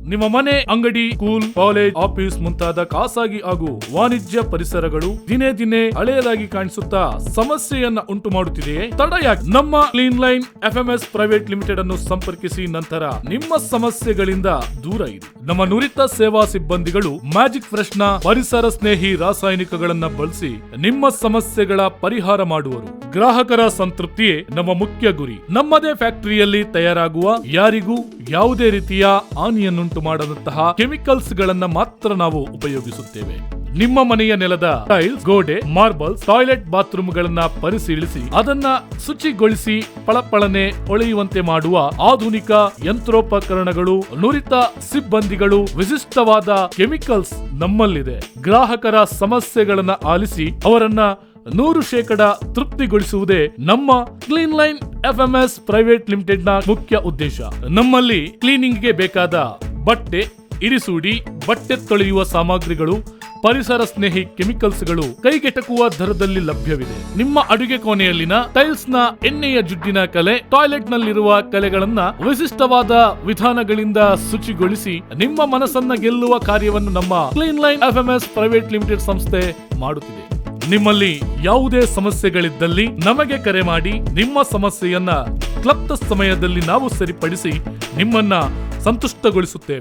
ನಿಮ್ಮ ಮನೆ, ಅಂಗಡಿ, ಸ್ಕೂಲ್, ಕಾಲೇಜ್, ಆಫೀಸ್ ಮುಂತಾದ ಖಾಸಗಿ ಹಾಗೂ ವಾಣಿಜ್ಯ ಪರಿಸರಗಳು ದಿನೇ ದಿನೇ ಹಳೆಯದಾಗಿ ಕಾಣಿಸುತ್ತಾ ಸಮಸ್ಯೆಯನ್ನ ಉಂಟು ಮಾಡುತ್ತಿದೆಯೇ? ತಡ ಯಾಕೆ? ನಮ್ಮ clean line FMS private limited ಅನ್ನು ಸಂಪರ್ಕಿಸಿ ನಂತರ ನಿಮ್ಮ ಸಮಸ್ಯೆಗಳಿಂದ ದೂರ ಇರಿ. ನಮ್ಮ ನುರಿತ ಸೇವಾ ಸಿಬ್ಬಂದಿಗಳು ಮ್ಯಾಜಿಕ್ ಫ್ರೆಶ್ ನ ಪರಿಸರ ಸ್ನೇಹಿ ರಾಸಾಯನಿಕಗಳನ್ನ ಬಳಸಿ ನಿಮ್ಮ ಸಮಸ್ಯೆಗಳ ಪರಿಹಾರ ಮಾಡುವರು. ಗ್ರಾಹಕರ ಸಂತೃಪ್ತಿಯೇ ನಮ್ಮ ಮುಖ್ಯ ಗುರಿ. ನಮ್ಮದೇ ಫ್ಯಾಕ್ಟರಿಯಲ್ಲಿ ತಯಾರಾಗುವ ಯಾರಿಗೂ ಯಾವುದೇ ರೀತಿಯ ಹಾನಿಯನ್ನುಂಟು ಮಾಡದಂತಹ ಕೆಮಿಕಲ್ಸ್ ಗಳನ್ನ ಮಾತ್ರ ನಾವು ಉಪಯೋಗಿಸುತ್ತೇವೆ. ನಿಮ್ಮ ಮನೆಯ ನೆಲದ ಟೈಲ್ಸ್, ಗೋಡೆ, ಮಾರ್ಬಲ್ಸ್, ಟಾಯ್ಲೆಟ್, ಬಾತ್ರೂಮ್ ಗಳನ್ನ ಪರಿಶೀಲಿಸಿ ಅದನ್ನ ಶುಚಿಗೊಳಿಸಿ ಪಳಪಳನೆ ಹೊಳೆಯುವಂತೆ ಮಾಡುವ ಆಧುನಿಕ ಯಂತ್ರೋಪಕರಣಗಳು, ನುರಿತ ಸಿಬ್ಬಂದಿಗಳು, ವಿಶಿಷ್ಟವಾದ ಕೆಮಿಕಲ್ಸ್ ನಮ್ಮಲ್ಲಿದೆ. ಗ್ರಾಹಕರ ಸಮಸ್ಯೆಗಳನ್ನ ಆಲಿಸಿ ಅವರನ್ನ 100% ತೃಪ್ತಿಗೊಳಿಸುವುದೇ ನಮ್ಮ clean line FMS private limited ನ ಮುಖ್ಯ ಉದ್ದೇಶ. ನಮ್ಮಲ್ಲಿ ಕ್ಲೀನಿಂಗ್ ಗೆ ಬೇಕಾದ ಬಟ್ಟೆ, ಇರಿಸೂಡಿ, ಬಟ್ಟೆ ತೊಳೆಯುವ ಸಾಮಗ್ರಿಗಳು, ಪರಿಸರ ಸ್ನೇಹಿ ಕೆಮಿಕಲ್ಸ್ ಗಳು ಕೈಗೆಟಕುವ ದರದಲ್ಲಿ ಲಭ್ಯವಿದೆ. ನಿಮ್ಮ ಅಡುಗೆ ಕೋಣೆಯಲ್ಲಿನ ಟೈಲ್ಸ್ ನ ಎಣ್ಣೆಯ ಜುಡ್ಡಿನ ಕಲೆ, ಟಾಯ್ಲೆಟ್ ನಲ್ಲಿರುವ ಕಲೆಗಳನ್ನ ವಿಶಿಷ್ಟವಾದ ವಿಧಾನಗಳಿಂದ ಶುಚಿಗೊಳಿಸಿ ನಿಮ್ಮ ಮನಸ್ಸನ್ನ ಗೆಲ್ಲುವ ಕಾರ್ಯವನ್ನು ನಮ್ಮ clean line FMS private limited ಸಂಸ್ಥೆ ಮಾಡುತ್ತಿದೆ. ನಿಮ್ಮಲ್ಲಿ ಯಾವುದೇ ಸಮಸ್ಯೆಗಳಿದ್ದಲ್ಲಿ ನಮಗೆ ಕರೆ ಮಾಡಿ ನಿಮ್ಮ ಸಮಸ್ಯೆಯನ್ನ ಕ್ಲಪ್ತ ಸಮಯದಲ್ಲಿ ನಾವು ಸರಿಪಡಿಸಿ ನಿಮ್ಮನ್ನ ಸಂತುಷ್ಟಗೊಳಿಸುತ್ತೇವೆ.